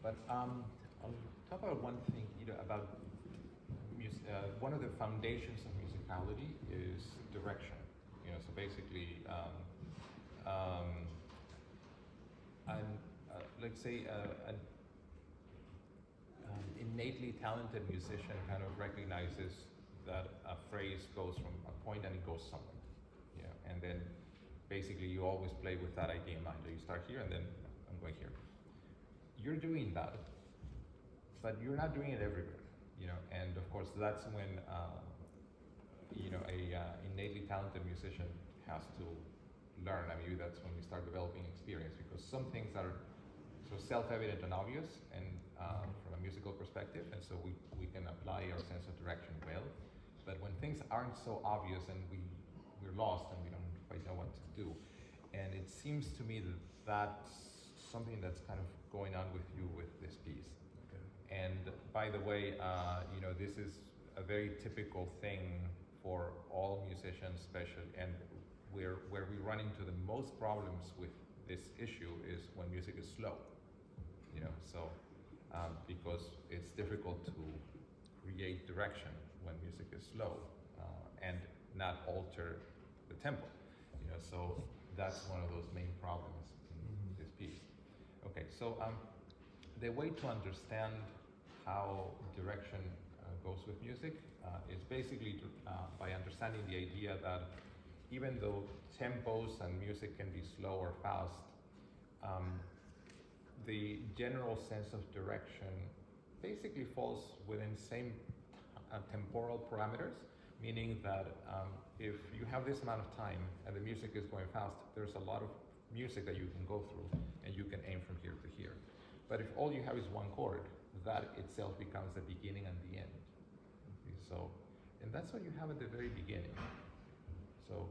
But I'll talk about one thing, about one of the foundations of musicality is direction. So basically, let's say an innately talented musician kind of recognizes that a phrase goes from a point and it goes somewhere. And then basically you always play with that idea in mind. You start here and then I'm going here. You're doing that, but you're not doing it everywhere. And of course that's when a innately talented musician has to learn. That's when we start developing experience, because some things are so self-evident and obvious, and from a musical perspective, and so we can apply our sense of direction well. But when things aren't so obvious and we're lost and we don't quite know what to do, and it seems to me that that's something that's kind of going on with you with this piece. And by the way, this is a very typical thing for all musicians, especially, and where we run into the most problems with this issue is when music is slow. Because it's difficult to create direction when music is slow and not alter the tempo. So that's one of those main problems in this piece. Okay, so the way to understand how direction goes with music is basically by understanding the idea that even though tempos and music can be slow or fast, the general sense of direction basically falls within same temporal parameters, meaning that if you have this amount of time and the music is going fast, there's a lot of music that you can go through and you can aim from here to here. But if all you have is one chord, that itself becomes the beginning and the end. Okay, so, and that's what you have at the very beginning. So,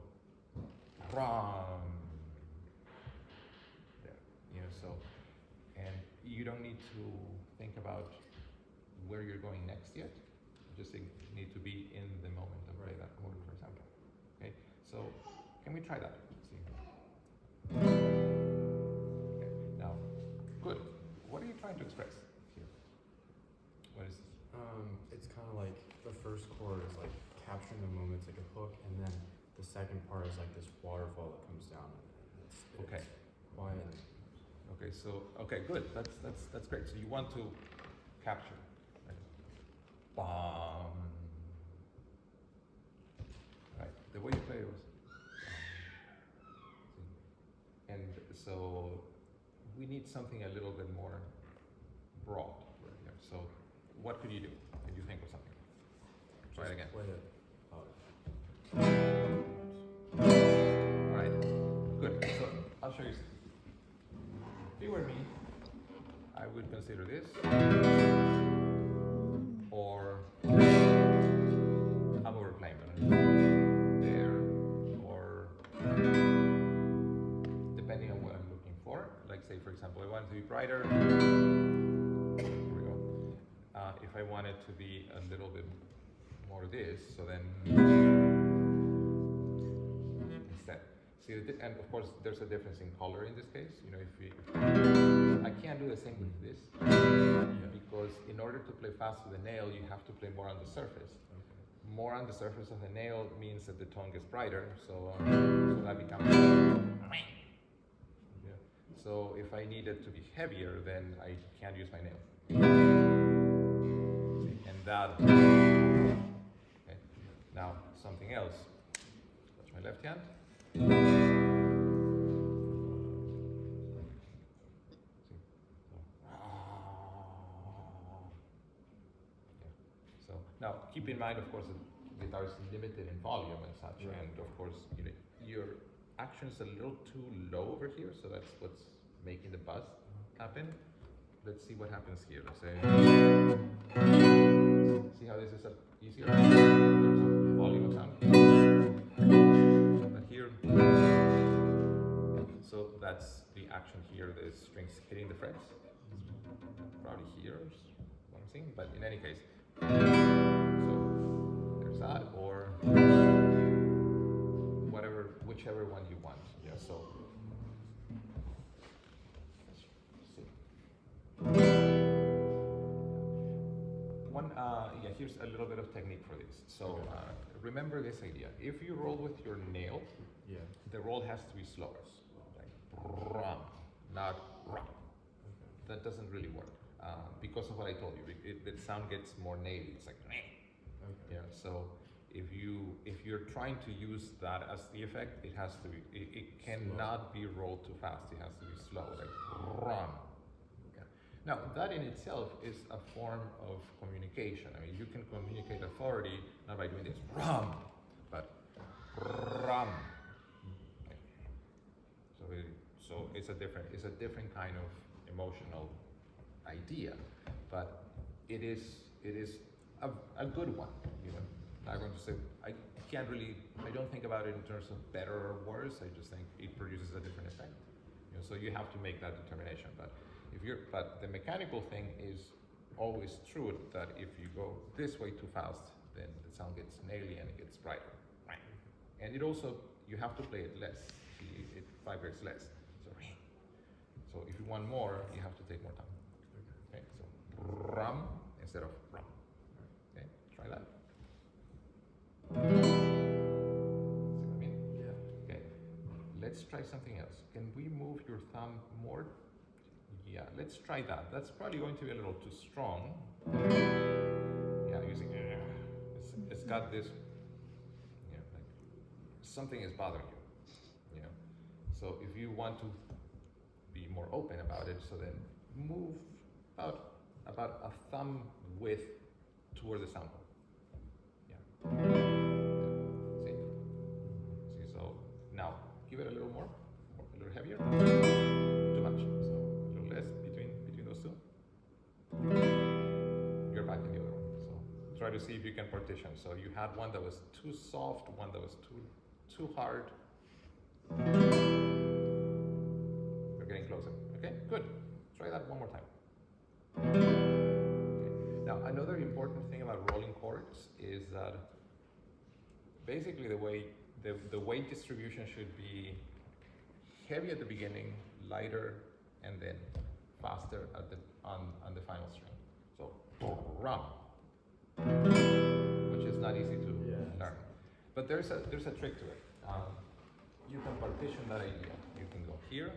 ram, there, so, and you don't need to think about where you're going next yet. You just need to be in the moment and play that chord, for example. Okay, so can we try that? Let's see. Okay, now, good. What are you trying to express here? What is this? It's kind of like the first chord is like capturing the moment, it's like a hook, and then the second part is like this waterfall that comes down. It's okay. Quiet. Okay, so good. That's great. So you want to capture, right? Bam. Right. The way you play it was. And so we need something a little bit more broad. Right? So what could you do? Can you think of something? Try it again. Play it. All right. Good. So I'll show you. If you were me, I would consider this, or how about we're playing there, or depending on what I'm looking for. Like say, for example, I want it to be brighter. Here we go. If I want it to be a little bit more this, so then instead. See, and of course, there's a difference in color in this case. I can't do the same with this, because in order to play fast with the nail, you have to play more on the surface. Okay. More on the surface of the nail means that the tone gets brighter, so that becomes. Yeah. So if I need it to be heavier, then I can't use my nail. See, and that. Okay. Now something else. Touch my left hand. So now keep in mind, of course, the guitar is limited in volume and such, right. And of course, your action is a little too low over here, so that's what's making the buzz happen. Let's see what happens here. Let's say, see how this is easier in terms of volume of sound. But here, so that's the action here. The strings hitting the frets. Probably here is what I'm saying, but in any case. So there's that, or whichever one you want. Yeah. So let's see. here's a little bit of technique for this. So Okay. remember this idea. If you roll with your nail, Yeah. the roll has to be slower, like rum, not rum. Okay. That doesn't really work because of what I told you. The sound gets more naily. It's like, Okay. yeah. So if you're trying to use that as the effect, it has to be. It cannot be rolled too fast. It has to be slow, like rum. Okay. Now that in itself is a form of communication. I mean, you can communicate authority not by doing this rum, but rum. Okay. So it's a different kind of emotional idea, but it is a good one. You know, I'm going to say I don't think about it in terms of better or worse. I just think it produces a different effect. You know, so you have to make that determination. But the mechanical thing is always true that if you go this way too fast, then the sound gets naily and it gets brighter. And it also you have to play it less. It vibrates less. So if you want more, you have to take more time. Okay, so rum instead of rum. Okay, try that. See what I mean? Yeah. Okay, let's try something else. Can we move your thumb more? Yeah, let's try that. That's probably going to be a little too strong. Yeah, using it's got this. You know, like something is bothering you. You know, so if you want to be more open about it, so then move about a thumb width toward the sound hole. Yeah. See, so now give it a little more, a little heavier. Too much. So a little less between those two. You're back in the other one. So try to see if you can partition. So you had one that was too soft, one that was too hard. Getting closer. Okay, good. Try that one more time. Okay. Now, another important thing about rolling chords is that basically the weight distribution should be heavy at the beginning, lighter, and then faster on the final string. So rum, which is not easy to learn. But there's a trick to it. You can partition that idea. You can go here.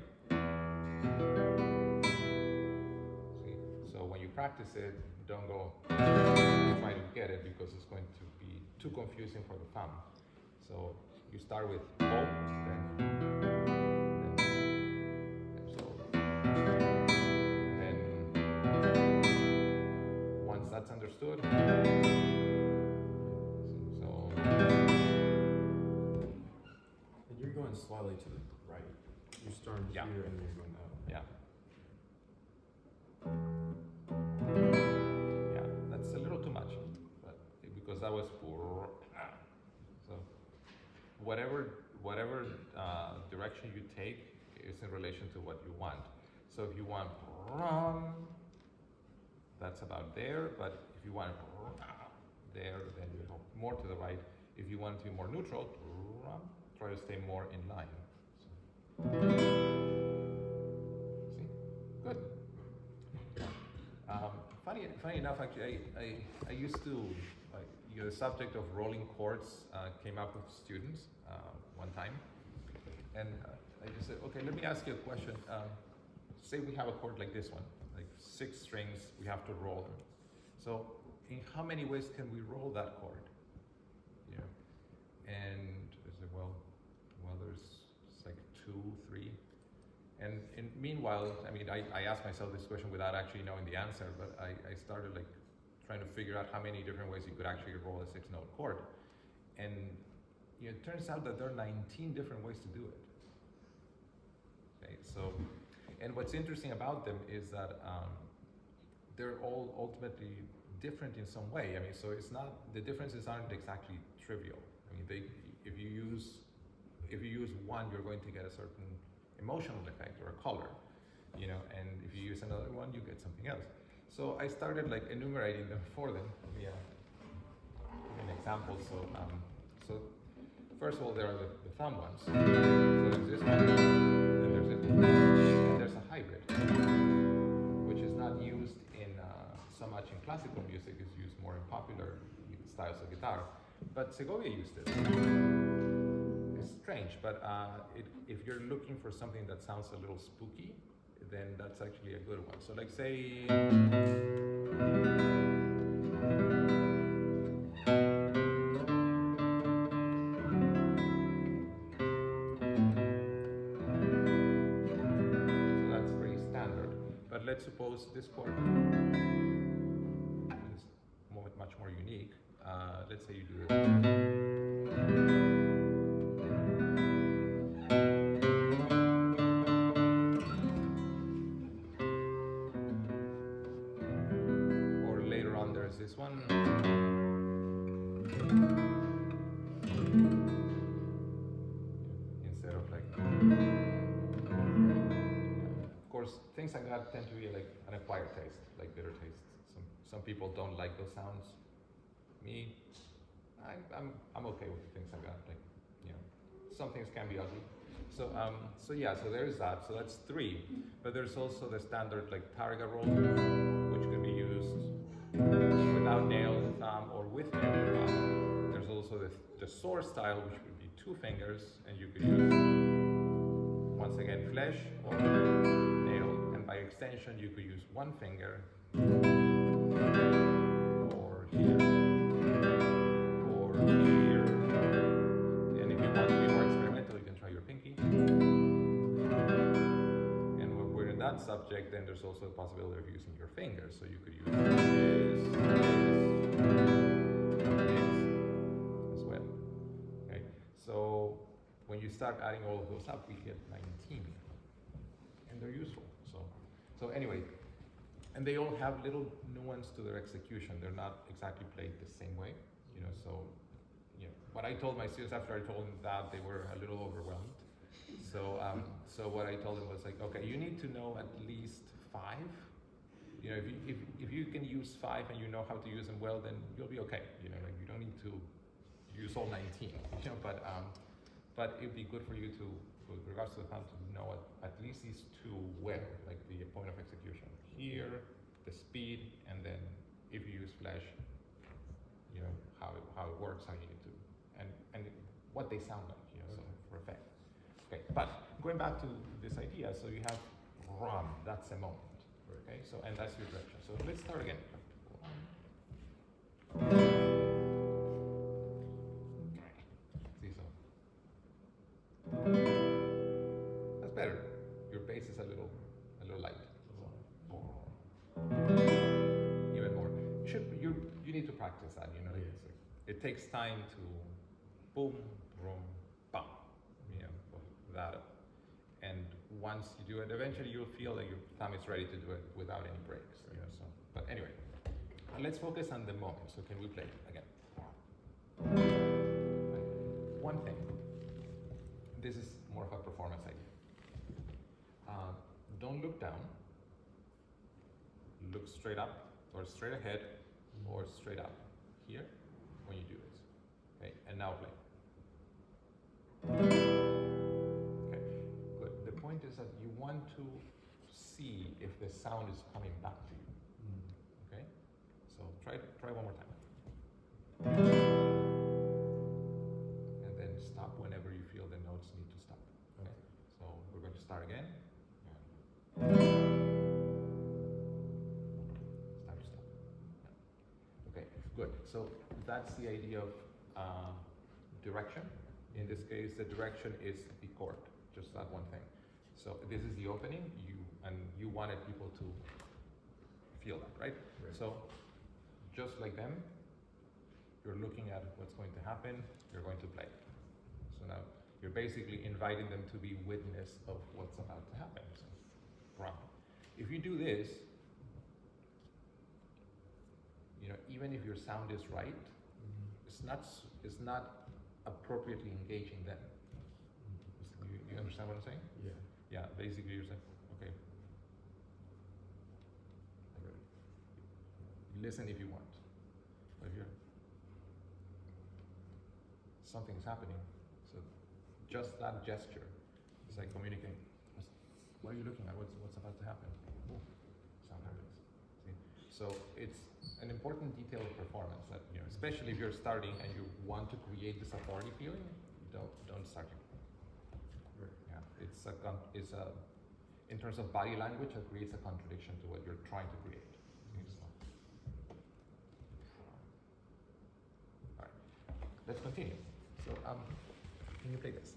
See, so when you practice it, don't go try to get it because it's going to be too confusing for the thumb. So you start with O, then once that's understood, so And you're going slightly to the right. You're starting here and you're going that way. Yeah. Yeah, that's a little too much, but because that was for so whatever direction you take is in relation to what you want. So if you want that's about there, but if you want there, then you go more to the right. If you want to be more neutral, try to stay more in line. See? Good. Funny enough, actually, I used to, the subject of rolling chords came up with students one time. And I just said, okay, let me ask you a question. Say we have a chord like this one, like 6 strings, we have to roll them. So in how many ways can we roll that chord? You know? And I said, well, there's like 2, 3. And meanwhile, I mean, I asked myself this question without actually knowing the answer, but I started like trying to figure out how many different ways you could actually roll a 6-note chord. And you know, it turns out that there are 19 different ways to do it. Okay, so, and what's interesting about them is that they're all ultimately different in some way. I mean, so it's not, the differences aren't exactly trivial. I mean, if you use one, you're going to get a certain emotional effect or a color, you know, and if you use another one, you get something else. So I started like enumerating them for them. Yeah, an example. So first of all, there are the thumb ones. So there's this one, and there's this one, and there's a hybrid, which is not used in so much much in classical music. It's used more in popular styles of guitar. But Segovia used it. It's strange, but if you're looking for something that sounds a little spooky, then that's actually a good one. So like say, so that's pretty standard. But let's suppose this chord is much more unique. Let's say you do this. This one. Instead of like, of course, things like that tend to be like an acquired taste, like bitter taste. Some people don't like those sounds. Me, I'm okay with things like that. Like, you know, some things can be ugly. So so there is that. So that's 3. But there's also the standard like targa roll, which could be used without nail and thumb or with nail and thumb. There's also the sword style, which would be 2 fingers, and you could use, once again, flesh or nail, and by extension you could use 1 finger, or here, or here, and if you want to be more experimental, you can try your pinky. And when we're in that subject, then there's also the possibility of using your fingers, so you could use this as well. Okay, so when you start adding all of those up, we get 19, and they're useful. So anyway, and they all have little nuance to their execution. They're not exactly played the same way, you know. So, you know, what I told my students after I told them that, they were a little overwhelmed. So, so what I told them was like, okay, you need to know at least 5. You know, if you can use 5 and you know how to use them well, then you'll be okay. You know, like you don't need to use all 19. You know, but it'd be good for you to, with regards to the sound, to know at least these 2 well, like the point of execution here, the speed, and then if you use flash, you know how it works, how you need to, and what they sound like. You know, so for effect. Okay, but going back to this idea, so you have ram, that's a moment. Okay, so and that's your direction. So let's start again. See, so that's better. Your bass is a little light. Even more. You need to practice that. You know, it takes time to boom, boom, bam. You know, that. And once you do it, eventually you'll feel that your thumb is ready to do it without any breaks. You know, so. But anyway, let's focus on the moment. So can we play again? One thing. This is more of a performance idea. Don't look down. Look straight up, or straight ahead, or straight up here when you do this. Okay, and now play. Okay, good. The point is that you want to see if the sound is coming back to you. Okay, so try one more time. And then stop whenever you feel the notes need to stop. Okay, so we're going to start again. Good. So that's the idea of direction. In this case, the direction is the chord, just that one thing. So this is the opening. You wanted people to feel that, right? So just like them, you're looking at what's going to happen. You're going to play. So now you're basically inviting them to be witness of what's about to happen. So, right. If you do this, you know, even if your sound is right, it's not appropriately engaging them. You understand what I'm saying? Yeah. Yeah. Basically, you're saying, okay. Listen if you want. But if something's happening, so just that gesture, it's like communicating. What are you looking at? What's about to happen? Ooh, sound happens. See? So it's an important detail of performance that, especially if you're starting and you want to create this authority feeling, don't start it. Right. Yeah, it's a in terms of body language, it creates a contradiction to what you're trying to create. All right, let's continue. So, can you play this?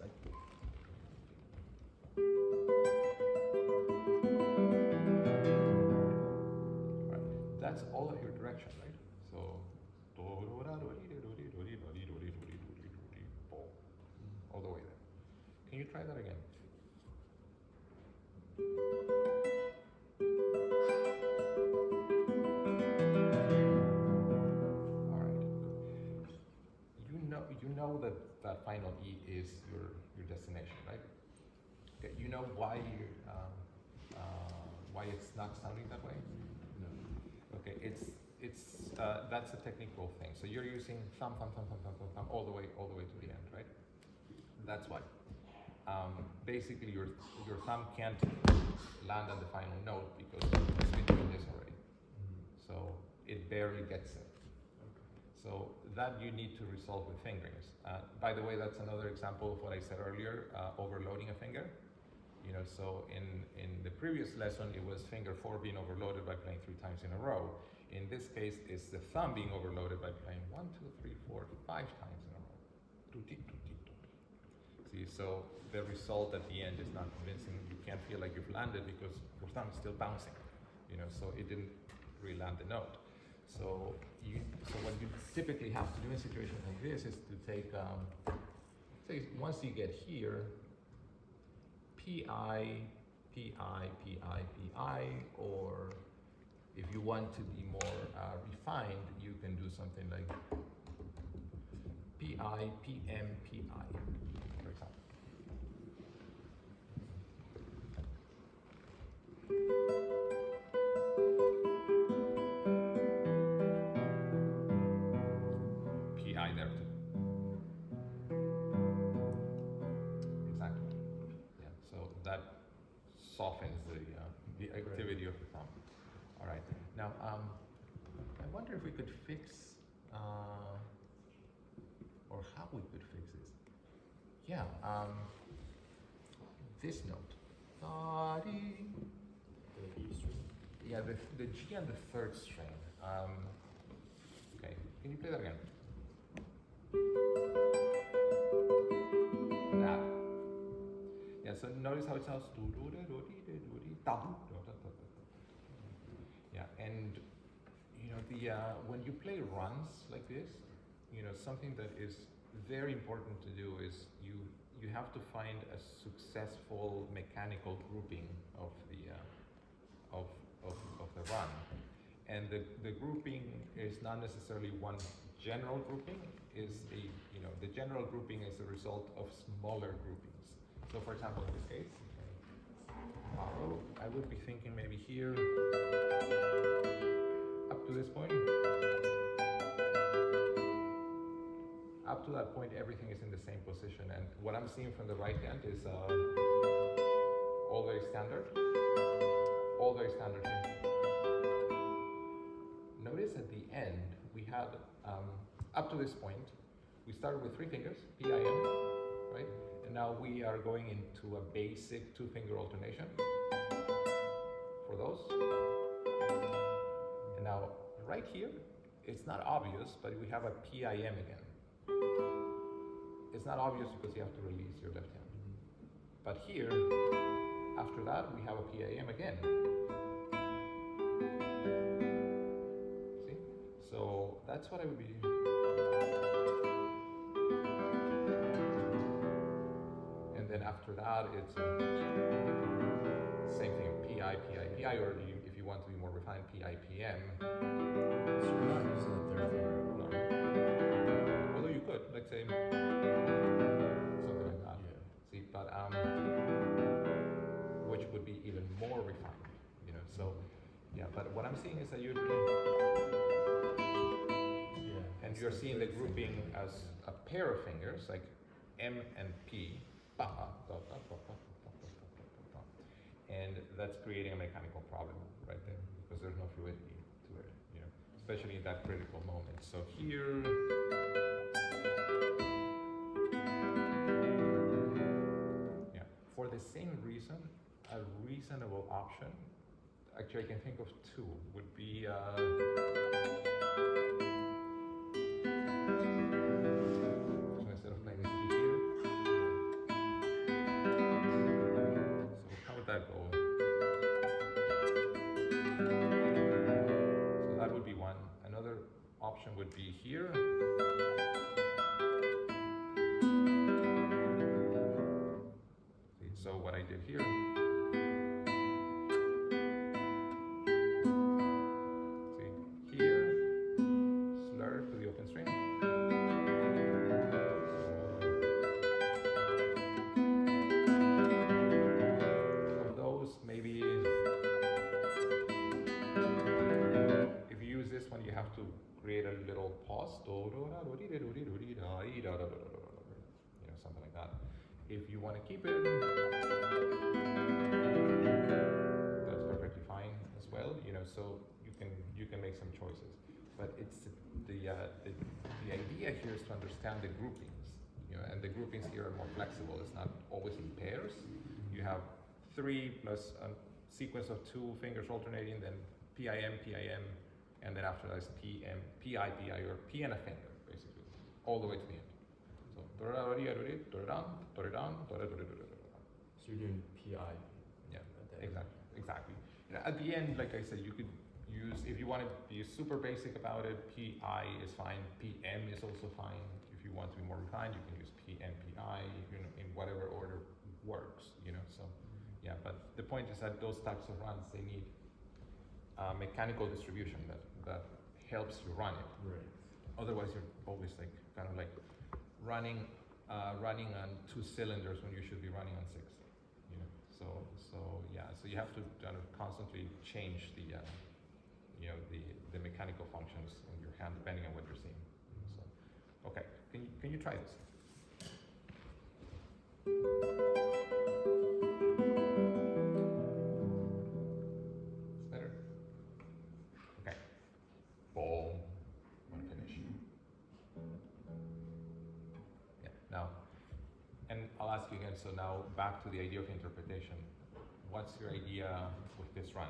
Right, that's all of your direction, right? So, all the way there. Can you try that again? All right. You know that final E is your destination, right? Okay. You know why it's not sounding that way? No. Okay. It's that's a technical thing. So you're using thumb all the way to the end, right? That's why. Basically, your thumb can't land on the final note because it's been doing this already. So it barely gets it. Okay. So that you need to resolve with fingerings. By the way, that's another example of what I said earlier, overloading a finger. So in the previous lesson, it was finger 4 being overloaded by playing 3 times in a row. In this case, it's the thumb being overloaded by playing 1, 2, 3, 4, 5 times in a row. See, so the result at the end is not convincing. You can't feel like you've landed because your thumb is still bouncing. So it didn't really land the note. So what you typically have to do in situations like this is to take, say, once you get here, P-I, P-I, P-I, P-I, or if you want to be more refined, you can do something like P-I, P-M, P-I, for example. P-I there too. Exactly. Yeah. So that softens the activity of the thumb. All right. Now, I wonder if we could fix, or how we could fix this. Yeah. This note. The E string. Yeah, the G on the 3rd string. Okay, can you play that again? That. Yeah, so notice how it sounds. Yeah, and when you play runs like this, something that is very important to do is you have to find a successful mechanical grouping of the run, and the grouping is not necessarily one general grouping. The general grouping is the result of smaller groupings. So, for example, in this case, I would be thinking maybe here up to this point. Up to that point, everything is in the same position, and what I'm seeing from the right hand is all very standard here. Notice at the end, we had, up to this point, we started with 3 fingers, P-I-M, right? And now we are going into a basic 2-finger alternation for those. And now, right here, it's not obvious, but we have a P-I-M again. It's not obvious because you have to release your left hand. But here, after that, we have a P-I-M again. See? So that's what I would be doing. And then after that, it's same thing, P-I, P-I, P-I, or if you want to be more refined, P-I, P-M. So you're not using the 3rd finger. No. Although you could, let's say, something like that. Yeah. See, but which would be even more refined, So, yeah. But what I'm seeing is that you're doing, and you're seeing the grouping as a pair of fingers, like M and P, and that's creating a mechanical problem right there because there's no fluidity to to it, you know, especially in that critical moment. So here, yeah, for the same reason, a reasonable option, actually I can think of two, would be so instead of playing this key here, so how would that go? So that would be one. Another option would be here. See, so what I did here, see, here, slur to the open string. Of those, maybe if you use this one, you have to create a little pause, you know, something like that. If you want to keep it, that's perfectly fine as well. You know, so you can make some choices. But it's the idea here is to understand the groupings. You know, and the groupings here are more flexible. It's not always in pairs. You have 3 plus a sequence of 2 fingers alternating, then PIM, PIM, and then after that is PM, PI, PI, or P and a finger, basically, all the way to the end. So, So you're doing PI. yeah, exactly. You know, at the end, like I said, you could use, if you want to be super basic about it, PI is fine, PM is also fine. If you want to be more refined, you can use PM, PI, you know, in whatever order works, you know, so, yeah, but the point is that those types of runs, they need mechanical distribution that helps you run it. Right. Otherwise, you're always like kind of like running on 2 cylinders when you should be running on 6. You know, so yeah, so you have to kind of constantly change the you know, the mechanical functions in your hand depending on what you're seeing. So, okay, can you try this? I'll ask you again, so now back to the idea of interpretation. What's your idea with this run?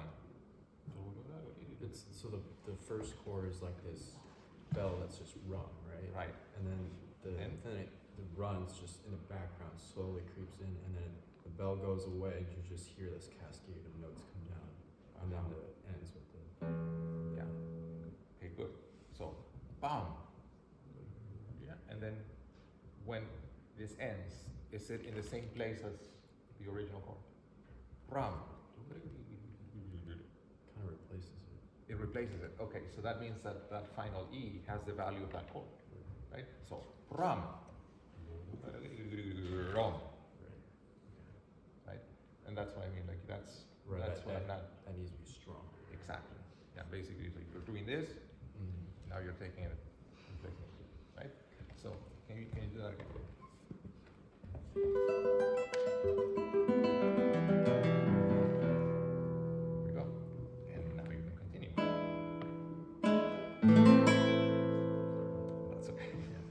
It's so the first chord is like this bell that's just rung, right? Right. And then the run's just in the background slowly creeps in, and then the bell goes away, and you just hear this cascade of notes come down, and then it ends with the yeah. Okay, good. So, bam. Yeah, and then when this ends, is it in the same place as the original chord? Ram. Kind of replaces it. It replaces it. Okay, so that means that that final E has the value of that chord, right? So, ram. Rom. Right? And that's what I mean, like that's right, that's what I'm not. That needs to be strong. Exactly. Yeah, basically, so you're doing this, now you're taking it, right? So, can you do that again? Here we go. And now you can continue. That's okay. Yeah.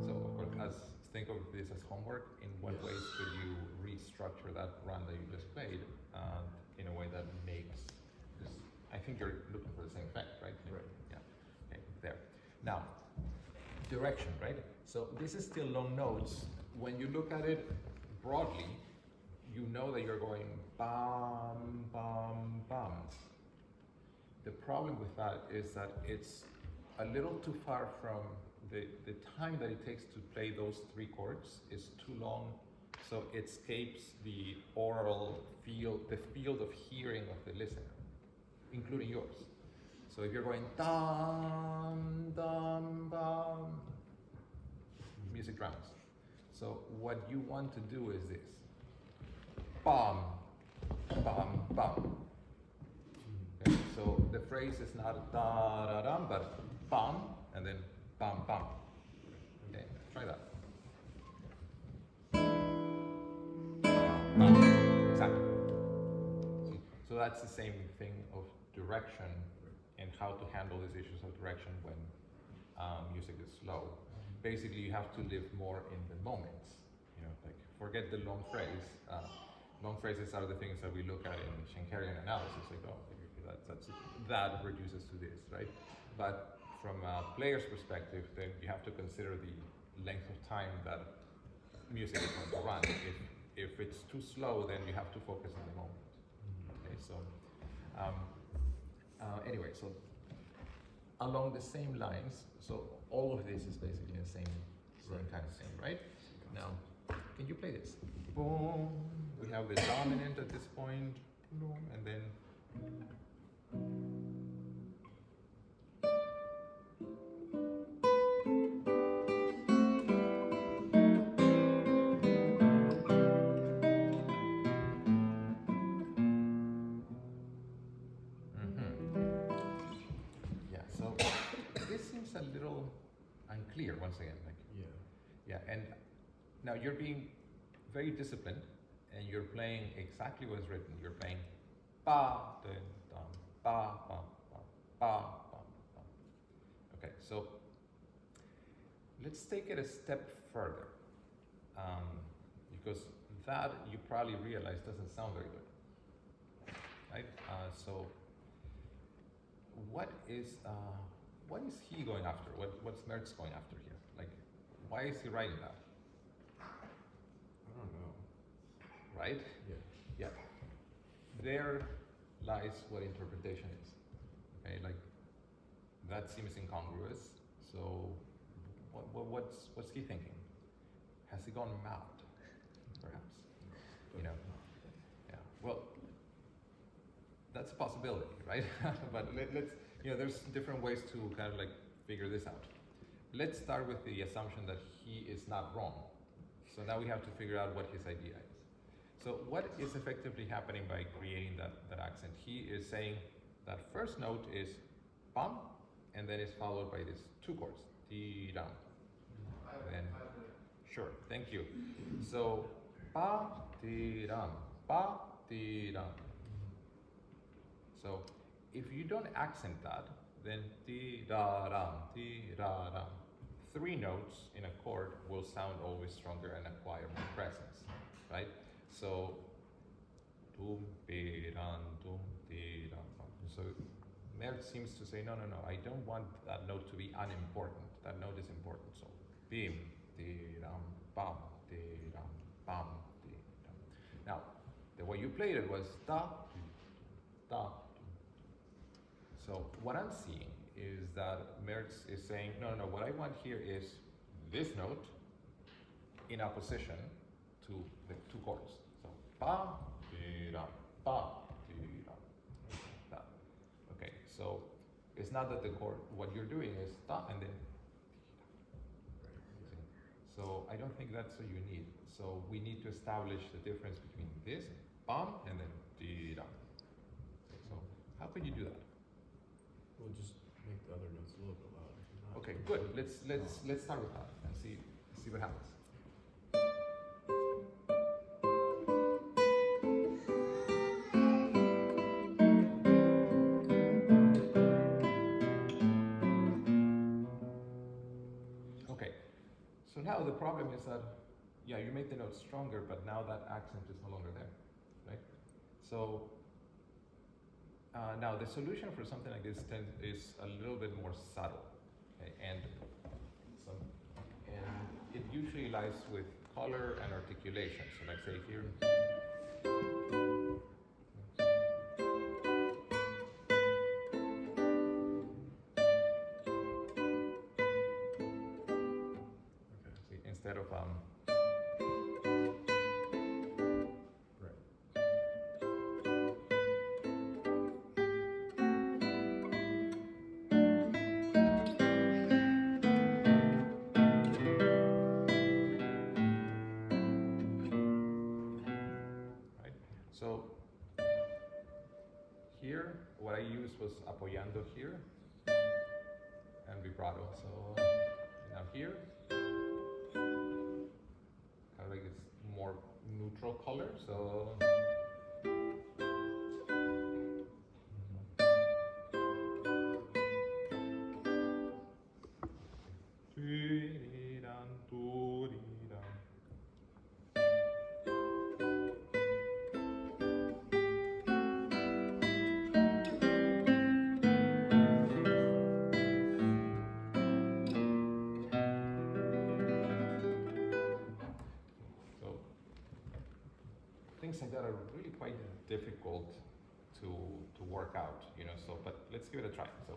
So, of course, think of this as homework. In what ways could you restructure that run that you just played in a way that makes, because I think you're looking for the same effect, right? Right. Yeah. Okay, there. Now, direction, right? So this is still long notes. When you look at it broadly, you know that you're going bum, bum, bum. The problem with that is that it's a little too far from the time that it takes to play those 3 chords is too long, so it escapes the oral field, the field of hearing of the listener, including yours. So if you're going dum, dum, bum, music drowns. So what you want to do is this. Bum, bum, bum. Okay, so the phrase is not da da dum, but bum, and then bum, bum. Okay, try that. Bum, bum. So that's the same thing of direction and how to handle these issues of direction when music is slow. Basically, you have to live more in the moments. You know, like forget the long phrase. Long phrases are the things that we look at in Schenkerian analysis. Like, oh, that reduces to this, right? But from a player's perspective, then you have to consider the length of time that music is going to run. If it's too slow, then you have to focus on the moment. Okay, so anyway, so along the same lines, so all of this is basically the same kind of thing, right? Now, can you play this? Boom. We have the dominant at this point, boom, and then. A little unclear once again, like and now you're being very disciplined and you're playing exactly what's written. You're playing ba dun dum ba ba ba ba ba ba. Okay, so let's take it a step further, because that you probably realize doesn't sound very good, right? So what is he going after? What's Mertz going after here? Like, why is he writing that? I don't know. Right? Yeah. There lies what interpretation is. Okay, like that seems incongruous. So, what's he thinking? Has he gone mad? Perhaps. You know. Yeah. Well, that's a possibility, right? But let's. You know, there's different ways to kind of like figure this out. Let's start with the assumption that he is not wrong. So now we have to figure out what his idea is. So what is effectively happening by creating that accent? He is saying that first note is bam, and then it's followed by these two chords, ti-dam. Then, sure, thank you. So ba, ti-dam, ba, ti-dam. So if you don't accent that, then ti-da-dam, ti-da-dam. Three notes in a chord will sound always stronger and acquire more presence, right? So, tum, pi-dan, tum, ti-dam. So, Mertz seems to say, no, I don't want that note to be unimportant. That note is important. So, bim, ti-dam, bam, ti-dam, bam, ti-dam. Now, the way you played it was da, da. So what I'm seeing is that Mertz is saying, no, what I want here is this note in opposition to the two chords. So ba, di, da, ba, di, da. Okay, so it's not that the chord, what you're doing is da and then. So I don't think that's what you need. So we need to establish the difference between this, bam, and then di, da. So how can you do that? We'll just make the other notes a little bit louder. Okay, good. Let's start with that and see what happens. Okay, so now the problem is that you make the notes stronger, but now that accent is no longer there, right? So. Now the solution for something like this is a little bit more subtle, okay? and it usually lies with color and articulation. So like say here. Okay, see, instead of So here, what I used was apoyando here and vibrato. So now here, kind of like it's more neutral color. So things like that are really quite difficult to work out, you know. So, but let's give it a try. So,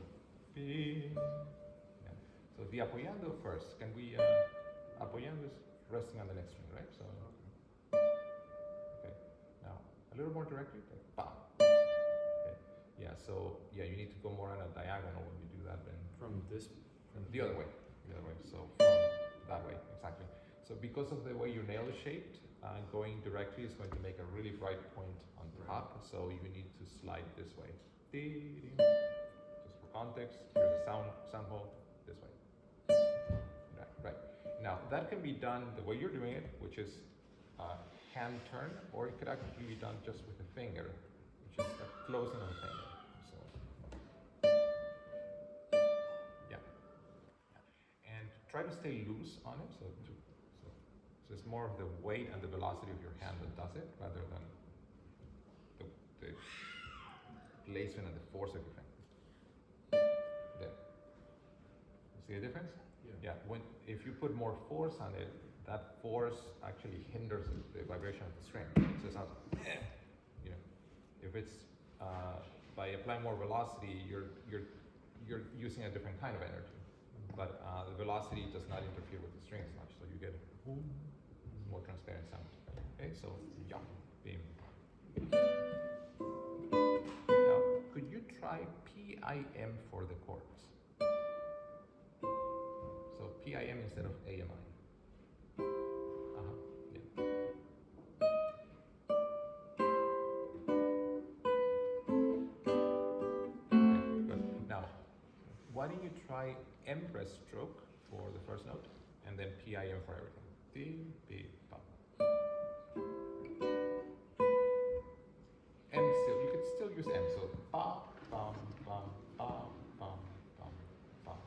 B. Yeah. So the apoyando first. Can we? Apoyando is resting on the next string, right? So. Okay. Now a little more directly. Like, ba. Okay. Yeah. So yeah, you need to go more on a diagonal when you do that. Then From this. from the other way. The other way. So from that way, exactly. So because of the way your nail is shaped, going directly is going to make a really bright point on top. So you need to slide this way. Just for context, here's the sound hole this way. Right. Now that can be done the way you're doing it, which is hand turn, or it could actually be done just with a finger, which is a closing of the finger. And try to stay loose on it. So it's more of the weight and the velocity of your hand that does it, rather than the placement and the force of your finger. There. You see the difference? Yeah. If you put more force on it, that force actually hinders the vibration of the string. So it sounds, you know, if it's by applying more velocity, you're using a different kind of energy. But the velocity does not interfere with the string as much, so you get more transparent sound. Okay, so yeah, beam. Now, could you try PIM for the chords? So PIM instead of AMI. Yeah. Okay, good. Now, why don't you try Empress stroke for the first note, and then PIM for everything. D, B, ba. M still, you could still use M, so ba, bum, bum, bum, bum, bum, bum.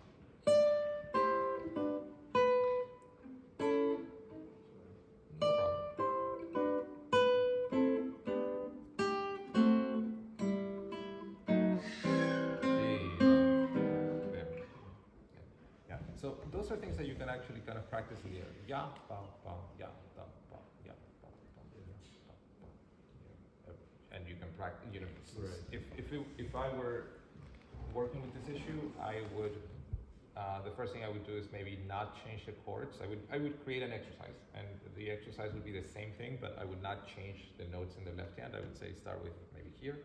No problem. So those are things that you can actually kind of practice here. Ya, ba, ba, ya, da, ba, ya, ba, ba, ya, ba, ba. Yeah. And you can practice, you know, if I were working with this issue, I would, the first thing I would do is maybe not change the chords. I would create an exercise, and the exercise would be the same thing, but I would not change the notes in the left hand. I would say start with maybe here.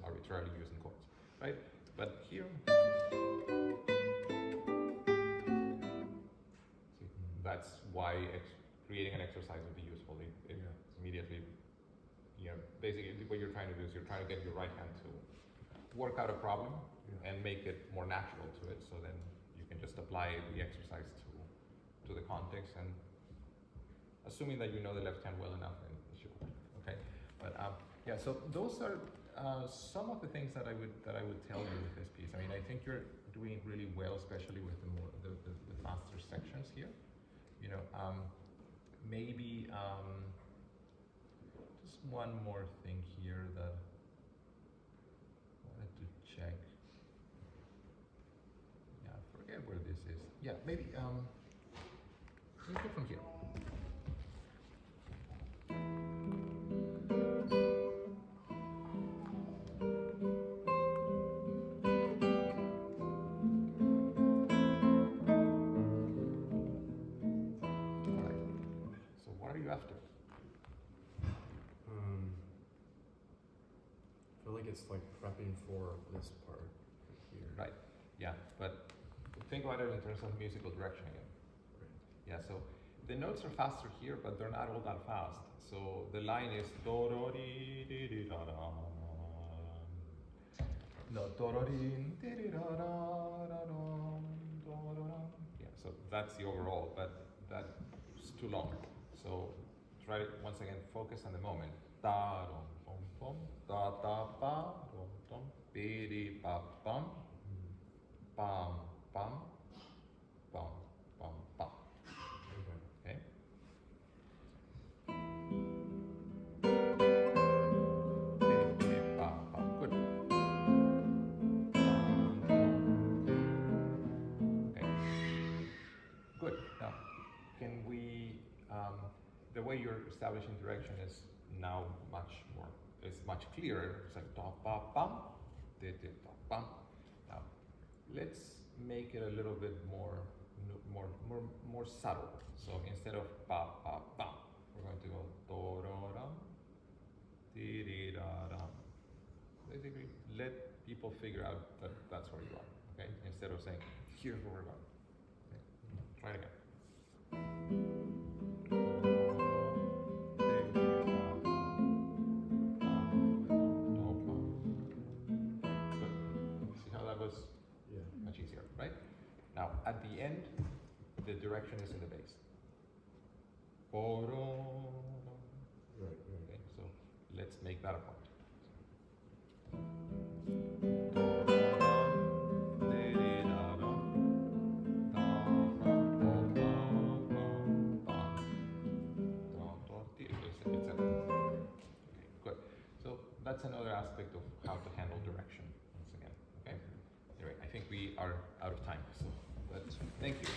Arbitrarily using chords, right? But here, see, that's why creating an exercise would be useful. It immediately, you know, basically what you're trying to do is you're trying to get your right hand to work out a problem and make it more natural to it, so then you can just apply the exercise to the context, and assuming that you know the left hand well enough, then it should work. Okay, but yeah, so those are some of the things that I would tell you with this piece. I mean, I think you're doing really well, especially with the faster sections here. You know, maybe just one more thing here that I wanted to check. Yeah, forget where this is. Yeah, maybe let's go from here. After. I feel like it's like prepping for this part here. Right. Yeah, but think about it in terms of musical direction again. Right. Yeah. So the notes are faster here, but they're not all that fast. So the line is do do di di di da da. No do do di di da da da da. Yeah. So that's the overall, but that's too long. So try to once again focus on the moment. Da dum bum bum, da da ba, dum dum, bidi ba bum, bum bum, bum bum bum. Okay. Okay. Bidi ba ba. Good. Okay. Good. Now, can we? The way you're establishing direction is now much clearer. It's like da ba bum, da da da bum. Now, let's make it a little bit more subtle. So instead of ba ba bum, we're going to go do ro ram, di di da ram. Basically, let people figure out that that's where you are. Okay, instead of saying here's where we're going. Okay. Try it again. See how that was Yeah. much easier, right? Now, at the end, the direction is in the bass. Right. Okay, so let's make that a point. Okay, good. So that's another aspect of how to handle direction once again. Okay. Anyway, I think we are out of time. So, but thank you.